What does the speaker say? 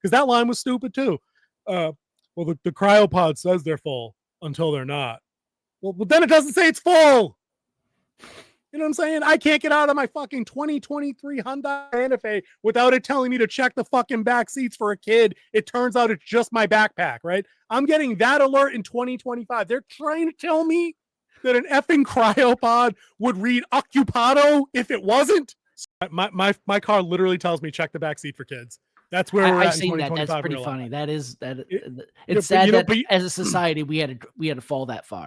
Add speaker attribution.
Speaker 1: because that line was stupid too. Well, the cryopod says they're full until they're not. Well, but then it doesn't say it's full. You know what I'm saying? I can't get out of my fucking 2023 Hyundai Santa Fe without it telling me to check the fucking back seats for a kid. It turns out it's just my backpack, right? I'm getting that alert in 2025. They're trying to tell me that an effing cryopod would read occupado if it wasn't. My car literally tells me check the back seat for kids. That's where we're
Speaker 2: I've
Speaker 1: at in
Speaker 2: seen that.
Speaker 1: 2025.
Speaker 2: That's pretty funny. That is that.
Speaker 1: It-
Speaker 2: It's
Speaker 1: yeah,
Speaker 2: sad
Speaker 1: but
Speaker 2: that as a society we had to fall that far.